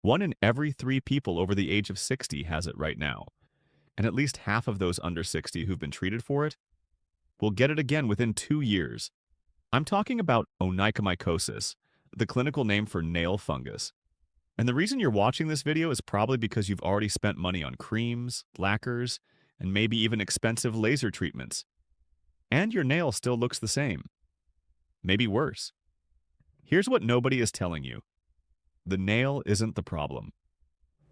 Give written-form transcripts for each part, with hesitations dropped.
One in every 3 people over the age of 60 has it right now, and at least half of those under 60 who've been treated for it will get it again within 2 years. I'm talking about onychomycosis, the clinical name for nail fungus. And the reason you're watching this video is probably because you've already spent money on creams, lacquers, and maybe even expensive laser treatments. And your nail still looks the same. Maybe worse. Here's what nobody is telling you. The nail isn't the problem.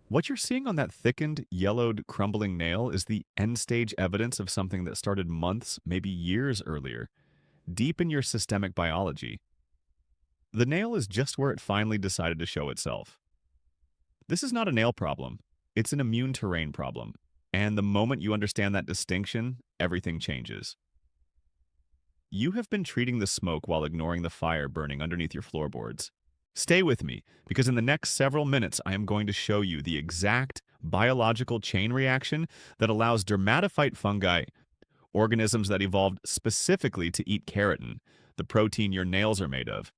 What you're seeing on that thickened, yellowed, crumbling nail is the end-stage evidence of something that started months, maybe years earlier, deep in your systemic biology. The nail is just where it finally decided to show itself. This is not a nail problem. It's an immune terrain problem. And the moment you understand that distinction, everything changes. You have been treating the smoke while ignoring the fire burning underneath your floorboards. Stay with me, because in the next several minutes I am going to show you the exact biological chain reaction that allows dermatophyte fungi, organisms that evolved specifically to eat keratin, the protein your nails are made of,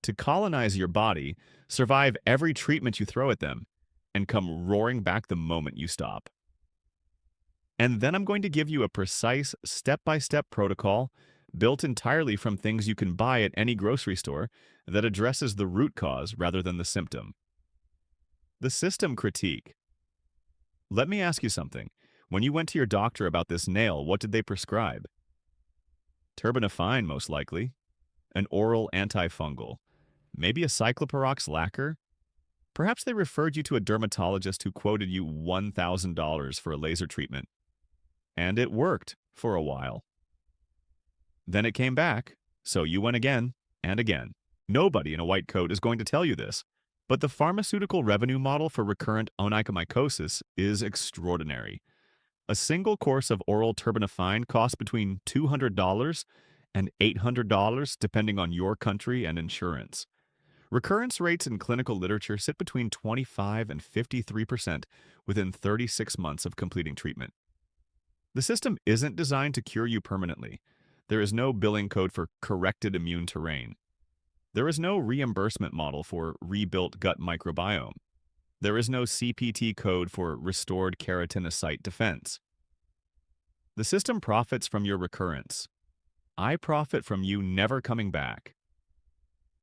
to colonize your body, survive every treatment you throw at them, and come roaring back the moment you stop. And then I'm going to give you a precise step-by-step protocol built entirely from things you can buy at any grocery store that addresses the root cause rather than the symptom. The system critique. Let me ask you something. When you went to your doctor about this nail, what did they prescribe? Terbinafine, most likely. An oral antifungal. Maybe a cycloperox lacquer? Perhaps they referred you to a dermatologist who quoted you $1,000 for a laser treatment. And it worked for a while. Then it came back, so you went again and again. Nobody in a white coat is going to tell you this, but the pharmaceutical revenue model for recurrent onychomycosis is extraordinary. A single course of oral terbinafine costs between $200 and $800 depending on your country and insurance. Recurrence rates in clinical literature sit between 25 and 53% within 36 months of completing treatment. The system isn't designed to cure you permanently. There is no billing code for corrected immune terrain. There is no reimbursement model for rebuilt gut microbiome. There is no CPT code for restored keratinocyte defense. The system profits from your recurrence. I profit from you never coming back.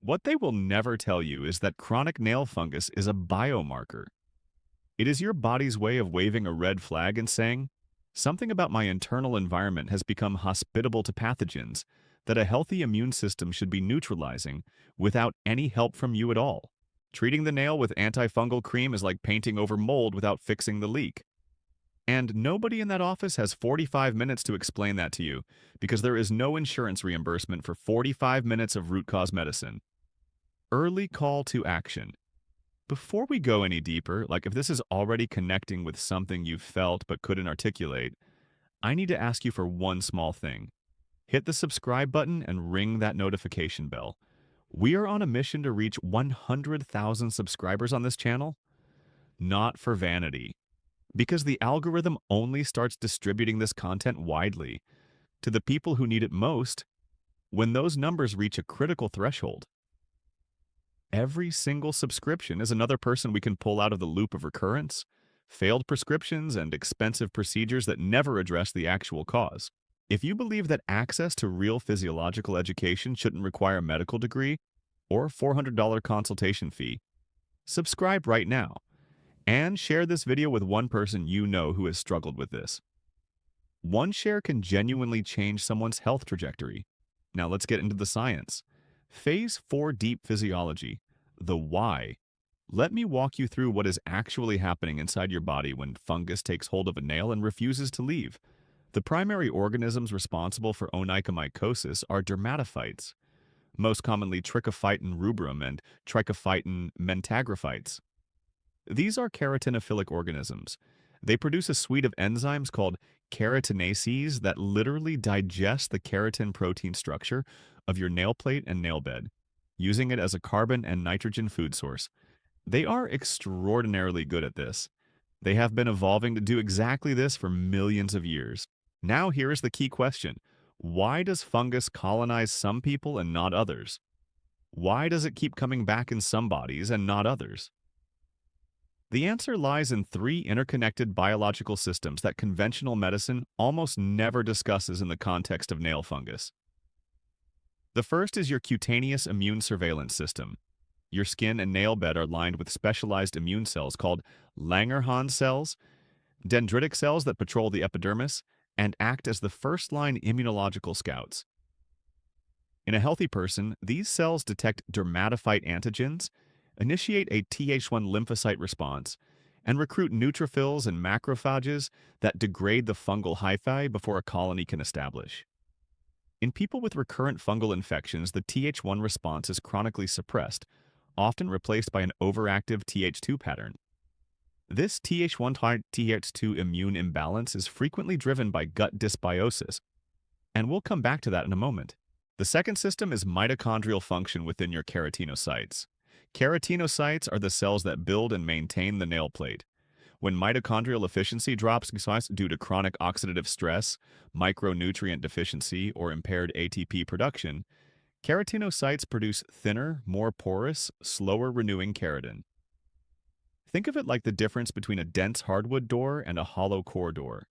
What they will never tell you is that chronic nail fungus is a biomarker. It is your body's way of waving a red flag and saying, something about my internal environment has become hospitable to pathogens that a healthy immune system should be neutralizing without any help from you at all. Treating the nail with antifungal cream is like painting over mold without fixing the leak. And nobody in that office has 45 minutes to explain that to you because there is no insurance reimbursement for 45 minutes of root cause medicine. Early call to action. Before we go any deeper, like if this is already connecting with something you've felt but couldn't articulate, I need to ask you for one small thing. Hit the subscribe button and ring that notification bell. We are on a mission to reach 100,000 subscribers on this channel. Not for vanity, because the algorithm only starts distributing this content widely to the people who need it most when those numbers reach a critical threshold. Every single subscription is another person we can pull out of the loop of recurrence, failed prescriptions, and expensive procedures that never address the actual cause. If you believe that access to real physiological education shouldn't require a medical degree or a $400 consultation fee, subscribe right now and share this video with one person you know who has struggled with this. One share can genuinely change someone's health trajectory. Now let's get into the science. Phase 4 Deep Physiology, the why. Let me walk you through what is actually happening inside your body when fungus takes hold of a nail and refuses to leave. The primary organisms responsible for onychomycosis are dermatophytes, most commonly Trichophyton rubrum and Trichophyton mentagrophytes. These are keratinophilic organisms. They produce a suite of enzymes called keratinases that literally digest the keratin protein structure of your nail plate and nail bed, using it as a carbon and nitrogen food source. They are extraordinarily good at this. They have been evolving to do exactly this for millions of years. Now here is the key question. Why does fungus colonize some people and not others? Why does it keep coming back in some bodies and not others? The answer lies in three interconnected biological systems that conventional medicine almost never discusses in the context of nail fungus. The first is your cutaneous immune surveillance system. Your skin and nail bed are lined with specialized immune cells called Langerhans cells, dendritic cells that patrol the epidermis and act as the first-line immunological scouts. In a healthy person, these cells detect dermatophyte antigens, initiate a Th1 lymphocyte response, and recruit neutrophils and macrophages that degrade the fungal hyphae before a colony can establish. In people with recurrent fungal infections, the Th1 response is chronically suppressed, often replaced by an overactive Th2 pattern. This Th1-Th2 immune imbalance is frequently driven by gut dysbiosis, and we'll come back to that in a moment. The second system is mitochondrial function within your keratinocytes. Keratinocytes are the cells that build and maintain the nail plate. When mitochondrial efficiency drops due to chronic oxidative stress, micronutrient deficiency, or impaired ATP production, keratinocytes produce thinner, more porous, slower renewing keratin. Think of it like the difference between a dense hardwood door and a hollow core door.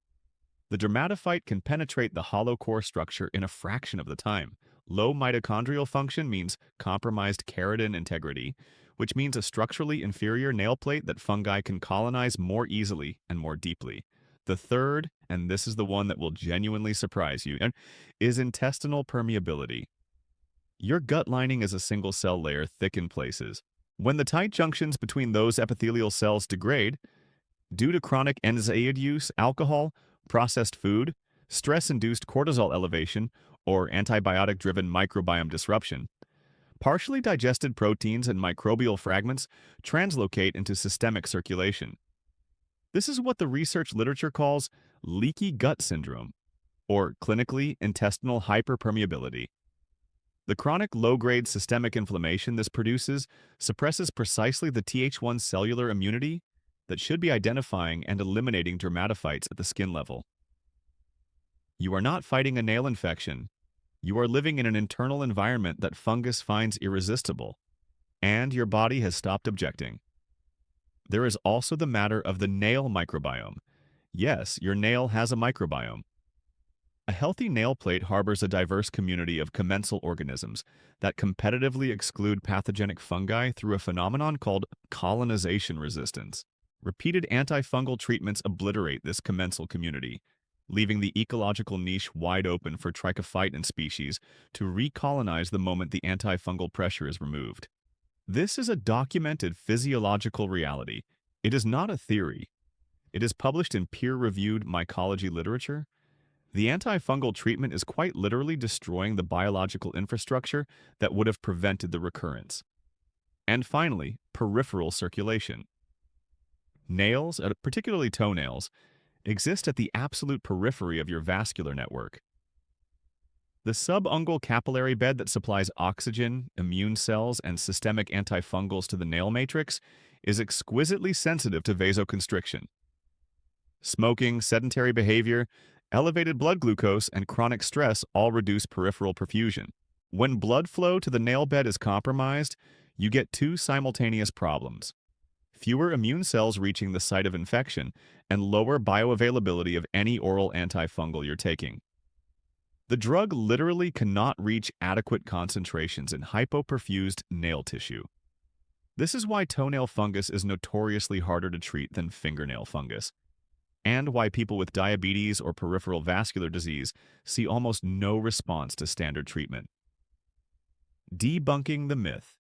The dermatophyte can penetrate the hollow core structure in a fraction of the time. Low mitochondrial function means compromised keratin integrity, which means a structurally inferior nail plate that fungi can colonize more easily and more deeply. The third, and this is the one that will genuinely surprise you, is intestinal permeability. Your gut lining is a single-cell layer thick in places. When the tight junctions between those epithelial cells degrade, due to chronic NSAID use, alcohol, processed food, stress-induced cortisol elevation, or antibiotic-driven microbiome disruption, partially digested proteins and microbial fragments translocate into systemic circulation. This is what the research literature calls leaky gut syndrome, or clinically intestinal hyperpermeability. The chronic low-grade systemic inflammation this produces suppresses precisely the Th1 cellular immunity that should be identifying and eliminating dermatophytes at the skin level. You are not fighting a nail infection. You are living in an internal environment that fungus finds irresistible, and your body has stopped objecting. There is also the matter of the nail microbiome. Yes, your nail has a microbiome. A healthy nail plate harbors a diverse community of commensal organisms that competitively exclude pathogenic fungi through a phenomenon called colonization resistance. Repeated antifungal treatments obliterate this commensal community, leaving the ecological niche wide open for trichophyton species to recolonize the moment the antifungal pressure is removed. This is a documented physiological reality. It is not a theory. It is published in peer-reviewed mycology literature. The antifungal treatment is quite literally destroying the biological infrastructure that would have prevented the recurrence. And finally, peripheral circulation. Nails, particularly toenails, exist at the absolute periphery of your vascular network. The subungual capillary bed that supplies oxygen, immune cells, and systemic antifungals to the nail matrix is exquisitely sensitive to vasoconstriction. Smoking, sedentary behavior, elevated blood glucose, and chronic stress all reduce peripheral perfusion. When blood flow to the nail bed is compromised, you get two simultaneous problems: fewer immune cells reaching the site of infection, and lower bioavailability of any oral antifungal you're taking. The drug literally cannot reach adequate concentrations in hypoperfused nail tissue. This is why toenail fungus is notoriously harder to treat than fingernail fungus, and why people with diabetes or peripheral vascular disease see almost no response to standard treatment. Debunking the myth.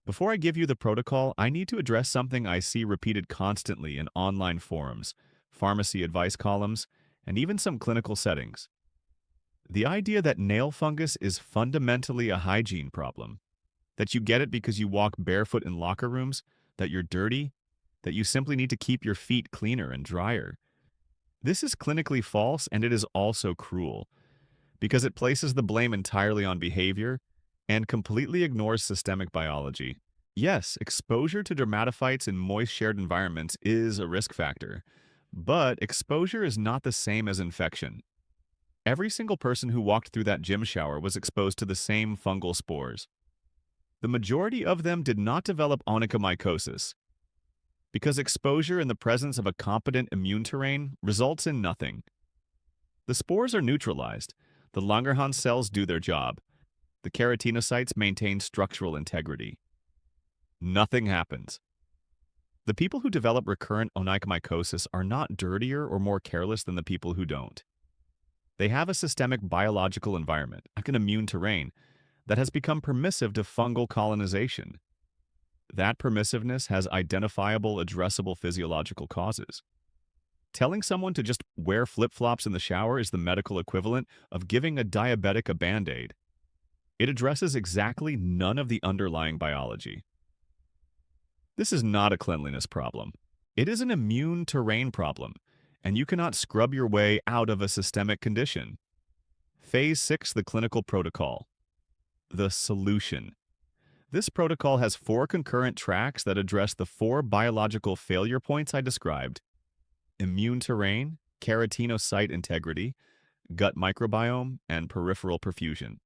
Before I give you the protocol, I need to address something I see repeated constantly in online forums, pharmacy advice columns, and even some clinical settings. The idea that nail fungus is fundamentally a hygiene problem, that you get it because you walk barefoot in locker rooms, that you're dirty, that you simply need to keep your feet cleaner and drier. This is clinically false, and it is also cruel, because it places the blame entirely on behavior and completely ignores systemic biology. Yes, exposure to dermatophytes in moist shared environments is a risk factor, but exposure is not the same as infection. Every single person who walked through that gym shower was exposed to the same fungal spores. The majority of them did not develop onychomycosis, because exposure in the presence of a competent immune terrain results in nothing. The spores are neutralized, the Langerhans cells do their job, the keratinocytes maintain structural integrity. Nothing happens. The people who develop recurrent onychomycosis are not dirtier or more careless than the people who don't. They have a systemic biological environment, like an immune terrain, that has become permissive to fungal colonization. That permissiveness has identifiable, addressable physiological causes. Telling someone to just wear flip-flops in the shower is the medical equivalent of giving a diabetic a Band-Aid. It addresses exactly none of the underlying biology. This is not a cleanliness problem. It is an immune terrain problem, and you cannot scrub your way out of a systemic condition. Phase 6, the clinical protocol. The solution. This protocol has 4 concurrent tracks that address the 4 biological failure points I described: immune terrain, keratinocyte integrity, gut microbiome, and peripheral perfusion.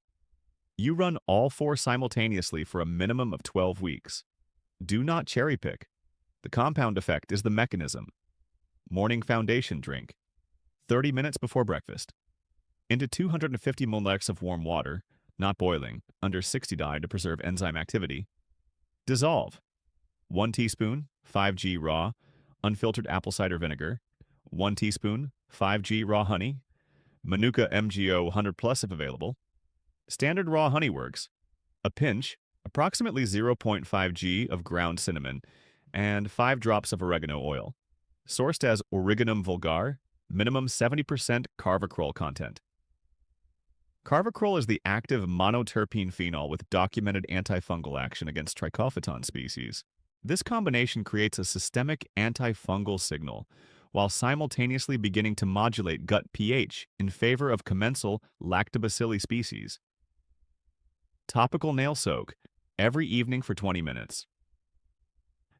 You run all 4 simultaneously for a minimum of 12 weeks. Do not cherry pick. The compound effect is the mechanism. Morning foundation drink. 30 minutes before breakfast. Into 250 milliliters of warm water, not boiling, under 60 degrees to preserve enzyme activity. Dissolve. 1 teaspoon, 5g raw, unfiltered apple cider vinegar. 1 teaspoon, 5g raw honey. Manuka MGO 100 plus if available. Standard raw honey works. A pinch, approximately 0.5g of ground cinnamon, and 5 drops of oregano oil. Sourced as Origanum vulgar, minimum 70% carvacrol content. Carvacrol is the active monoterpene phenol with documented antifungal action against Trichophyton species. This combination creates a systemic antifungal signal, while simultaneously beginning to modulate gut pH in favor of commensal lactobacilli species. Topical nail soak, every evening for 20 minutes.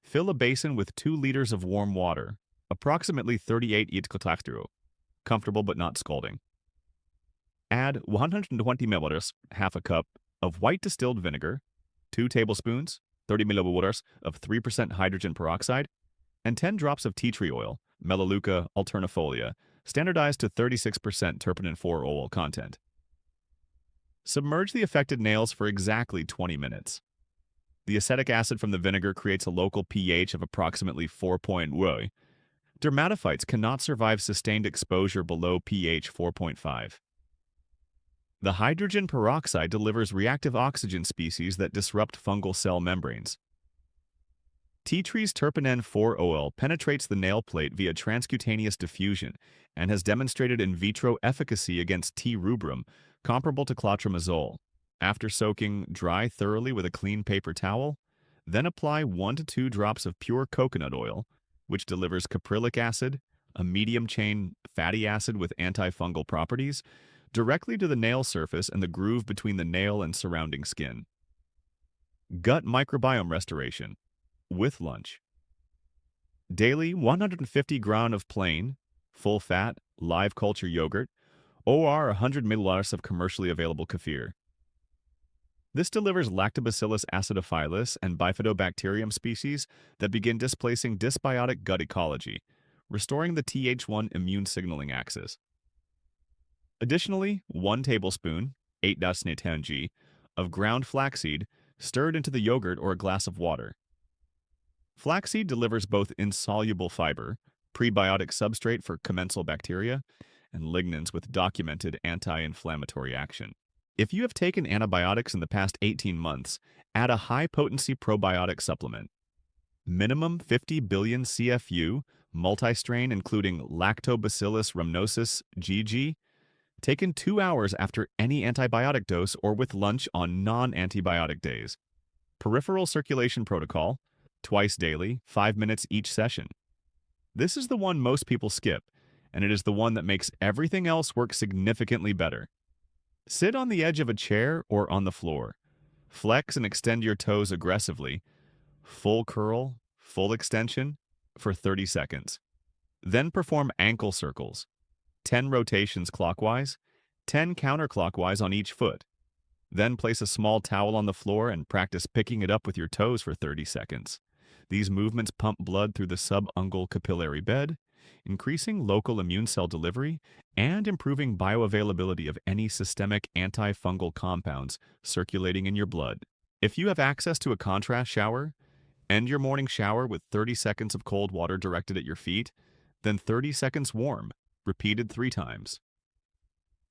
Fill a basin with 2 liters of warm water, approximately 38 litres, comfortable but not scalding. Add 120 milliliters, half a cup, of white distilled vinegar, 2 tablespoons, 30 milliliters of 3% hydrogen peroxide, and 10 drops of tea tree oil, Melaleuca alternifolia, standardized to 36% terpenin-4 oil content. Submerge the affected nails for exactly 20 minutes. The acetic acid from the vinegar creates a local pH of approximately 4.1. Dermatophytes cannot survive sustained exposure below pH 4.5. The hydrogen peroxide delivers reactive oxygen species that disrupt fungal cell membranes. Tea tree's terpenin-4 oil penetrates the nail plate via transcutaneous diffusion and has demonstrated in vitro efficacy against T. rubrum, comparable to clotrimazole. After soaking, dry thoroughly with a clean paper towel, then apply 1 to 2 drops of pure coconut oil, which delivers caprylic acid, a medium-chain fatty acid with antifungal properties, directly to the nail surface and the groove between the nail and surrounding skin. Gut microbiome restoration, with lunch. Daily 150 grams of plain, full-fat, live culture yogurt, or 100 milliliters of commercially available kefir. This delivers Lactobacillus acidophilus and Bifidobacterium species that begin displacing dysbiotic gut ecology, restoring the Th1 immune signaling axis. Additionally, 1 tablespoon, 8 of ground flaxseed stirred into the yogurt or a glass of water. Flaxseed delivers both insoluble fiber, prebiotic substrate for commensal bacteria, and lignans with documented anti-inflammatory action. If you have taken antibiotics in the past 18 months, add a high-potency probiotic supplement. Minimum 50 billion CFU, multistrain including Lactobacillus rhamnosus GG, taken 2 hours after any antibiotic dose or with lunch on non-antibiotic days. Peripheral circulation protocol, twice daily, 5 minutes each session. This is the one most people skip, and it is the one that makes everything else work significantly better. Sit on the edge of a chair or on the floor. Flex and extend your toes aggressively. Full curl, full extension, for 30 seconds. Then perform ankle circles. 10 rotations clockwise, 10 counterclockwise on each foot. Then place a small towel on the floor and practice picking it up with your toes for 30 seconds. These movements pump blood through the subungual capillary bed, increasing local immune cell delivery and improving bioavailability of any systemic antifungal compounds circulating in your blood. If you have access to a contrast shower, end your morning shower with 30 seconds of cold water directed at your feet, then 30 seconds warm, repeated 3 times.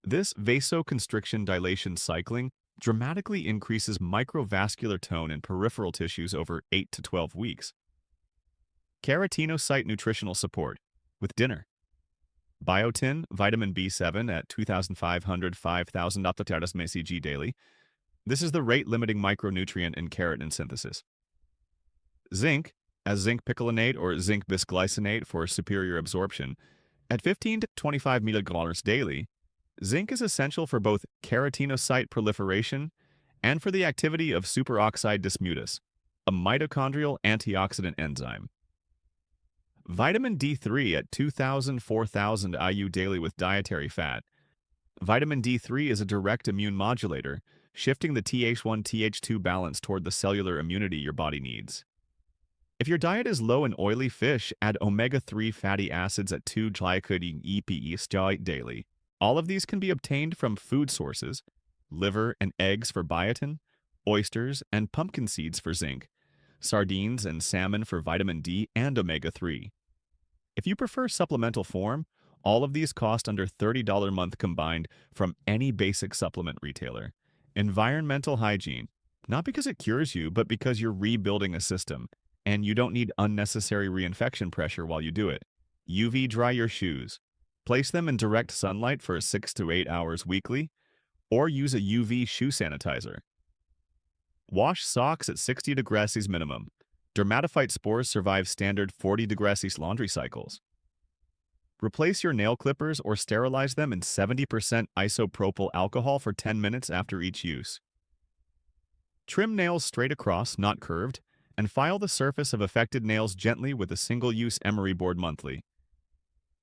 This vasoconstriction dilation cycling dramatically increases microvascular tone in peripheral tissues over 8 to 12 weeks. Keratinocyte nutritional support with dinner. Biotin, vitamin B7 at 2,500-5,000 mcg daily. This is the rate-limiting micronutrient in keratin synthesis. Zinc, as zinc picolinate or zinc bisglycinate for superior absorption, at 15 to 25 mg daily. Zinc is essential for both keratinocyte proliferation and for the activity of superoxide dismutase, a mitochondrial antioxidant enzyme. Vitamin D3 at 2,000-4,000 IU daily with dietary fat. Vitamin D3 is a direct immune modulator, shifting the Th1-Th2 balance toward the cellular immunity your body needs. If your diet is low in oily fish, add omega-3 fatty acids at 2 glycodine daily. All of these can be obtained from food sources: liver and eggs for biotin, oysters and pumpkin seeds for zinc, sardines and salmon for vitamin D and omega-3. If you prefer supplemental form, all of these cost under $30 a month combined from any basic supplement retailer. Environmental hygiene, not because it cures you, but because you're rebuilding a system, and you don't need unnecessary reinfection pressure while you do it. UV dry your shoes. Place them in direct sunlight for 6 to 8 hours weekly, or use a UV shoe sanitizer. Wash socks at 60 degrees minimum. Dermatophyte spores survive standard 40 degrees laundry cycles. Replace your nail clippers or sterilize them in 70% isopropyl alcohol for 10 minutes after each use. Trim nails straight across, not curved, and file the surface of affected nails gently with a single-use emery board monthly.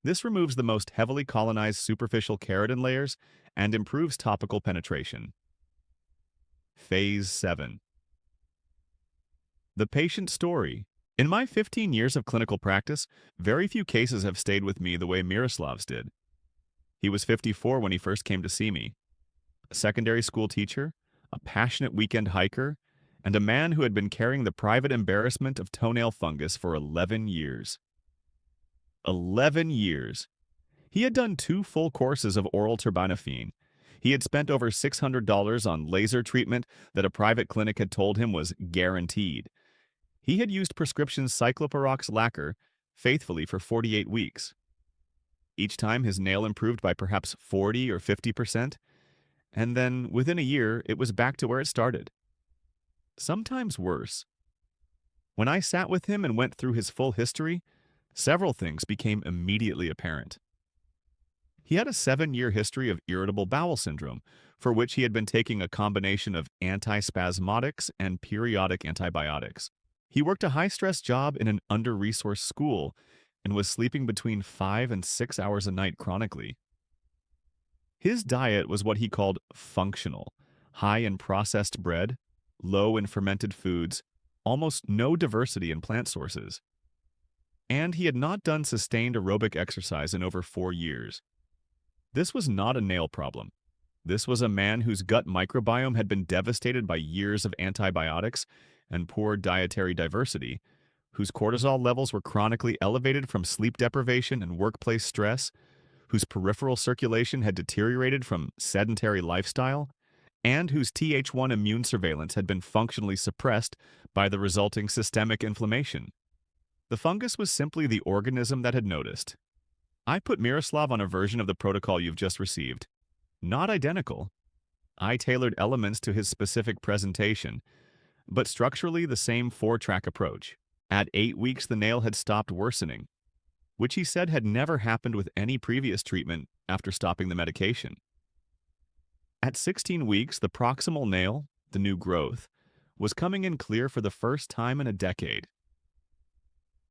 This removes the most heavily colonized superficial keratin layers and improves topical penetration. Phase 7. The patient story. In my 15 years of clinical practice, very few cases have stayed with me the way Miroslav's did. He was 54 when he first came to see me. A secondary school teacher, a passionate weekend hiker, and a man who had been carrying the private embarrassment of toenail fungus for 11 years. 11 years. He had done 2 full courses of oral terbinafine. He had spent over $600 on laser treatment that a private clinic had told him was guaranteed. He had used prescription cycloperox lacquer faithfully for 48 weeks. Each time his nail improved by perhaps 40 or 50%, and then within a year it was back to where it started. Sometimes worse. When I sat with him and went through his full history, several things became immediately apparent. He had a 7-year history of irritable bowel syndrome, for which he had been taking a combination of antispasmodics and periodic antibiotics. He worked a high-stress job in an under-resourced school and was sleeping between 5 and 6 hours a night chronically. His diet was what he called functional, high in processed bread, low in fermented foods, almost no diversity in plant sources. And he had not done sustained aerobic exercise in over 4 years. This was not a nail problem. This was a man whose gut microbiome had been devastated by years of antibiotics and poor dietary diversity, whose cortisol levels were chronically elevated from sleep deprivation and workplace stress, whose peripheral circulation had deteriorated from sedentary lifestyle, and whose Th1 immune surveillance had been functionally suppressed by the resulting systemic inflammation. The fungus was simply the organism that had noticed. I put Miroslav on a version of the protocol you've just received. Not identical. I tailored elements to his specific presentation, but structurally the same 4-track approach. At 8 weeks, the nail had stopped worsening, which he said had never happened with any previous treatment after stopping the medication. At 16 weeks, the proximal nail, the new growth, was coming in clear for the first time in a decade.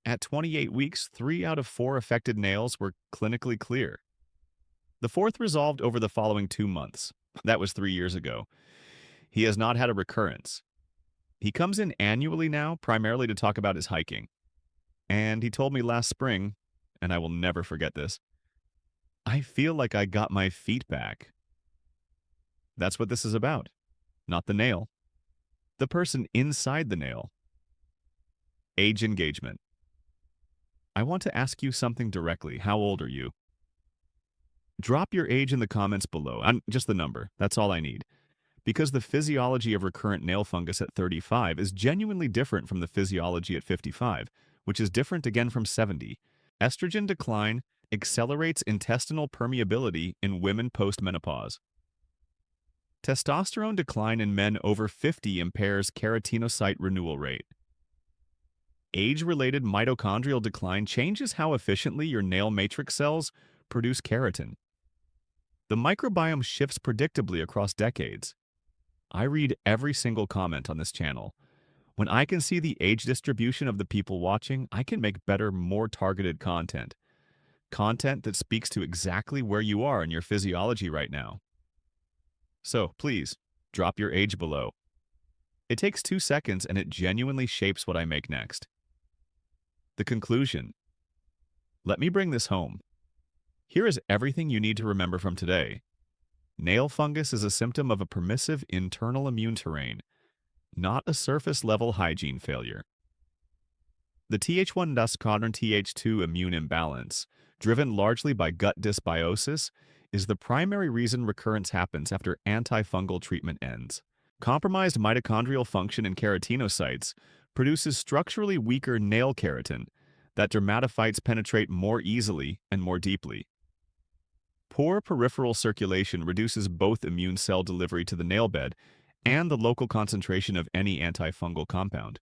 At 28 weeks, 3 out of 4 affected nails were clinically clear. The 4th resolved over the following 2 months. That was 3 years ago. He has not had a recurrence. He comes in annually now, primarily to talk about his hiking. And he told me last spring, and I will never forget this, I feel like I got my feet back. That's what this is about. Not the nail. The person inside the nail. Age engagement. I want to ask you something directly. How old are you? Drop your age in the comments below. Just the number. That's all I need. Because the physiology of recurrent nail fungus at 35 is genuinely different from the physiology at 55, which is different again from 70. Estrogen decline accelerates intestinal permeability in women post-menopause. Testosterone decline in men over 50 impairs keratinocyte renewal rate. Age-related mitochondrial decline changes how efficiently your nail matrix cells produce keratin. The microbiome shifts predictably across decades. I read every single comment on this channel. When I can see the age distribution of the people watching, I can make better, more targeted content. Content that speaks to exactly where you are in your physiology right now. So, please, drop your age below. It takes 2 seconds and it genuinely shapes what I make next. The conclusion. Let me bring this home. Here is everything you need to remember from today. Nail fungus is a symptom of a permissive internal immune terrain, not a surface-level hygiene failure. The Th1 quadrant Th2 immune imbalance, driven largely by gut dysbiosis, is the primary reason recurrence happens after antifungal treatment ends. Compromised mitochondrial function in keratinocytes produces structurally weaker nail keratin that dermatophytes penetrate more easily and more deeply. Poor peripheral circulation reduces both immune cell delivery to the nail bed and the local concentration of any antifungal compound,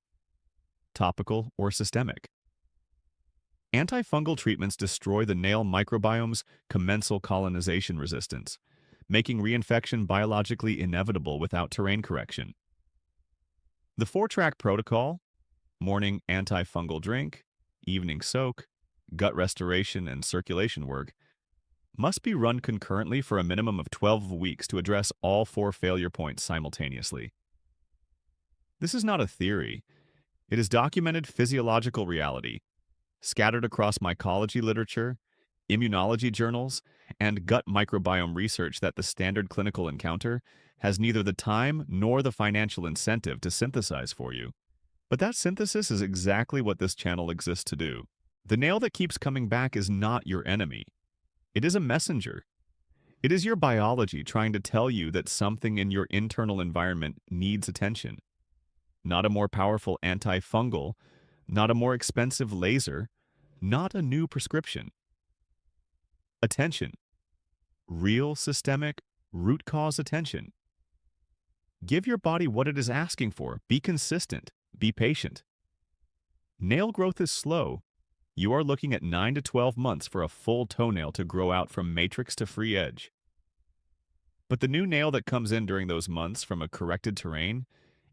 topical or systemic. Antifungal treatments destroy the nail microbiome's commensal colonization resistance, making reinfection biologically inevitable without terrain correction. The 4-track protocol, morning antifungal drink, evening soak, gut restoration, and circulation work, must be run concurrently for a minimum of 12 weeks to address all 4 failure points simultaneously. This is not a theory. It is documented physiological reality, scattered across mycology literature, immunology journals, and gut microbiome research that the standard clinical encounter has neither the time nor the financial incentive to synthesize for you. But that synthesis is exactly what this channel exists to do. The nail that keeps coming back is not your enemy. It is a messenger. It is your biology trying to tell you that something in your internal environment needs attention. Not a more powerful antifungal, not a more expensive laser, not a new prescription. Attention. Real systemic, root cause attention. Give your body what it is asking for. Be consistent. Be patient. Nail growth is slow. You are looking at 9 to 12 months for a full toenail to grow out from matrix to free edge. But the new nail that comes in during those months from a corrected terrain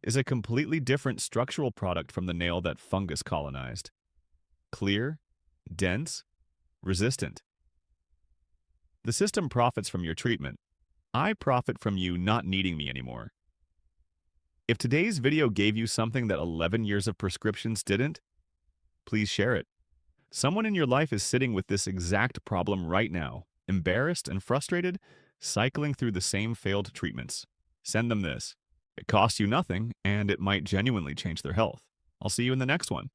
is a completely different structural product from the nail that fungus colonized. Clear, dense, resistant. The system profits from your treatment. I profit from you not needing me anymore. If today's video gave you something that 11 years of prescriptions didn't, please share it. Someone in your life is sitting with this exact problem right now, embarrassed and frustrated, cycling through the same failed treatments. Send them this. It costs you nothing, and it might genuinely change their health. I'll see you in the next one.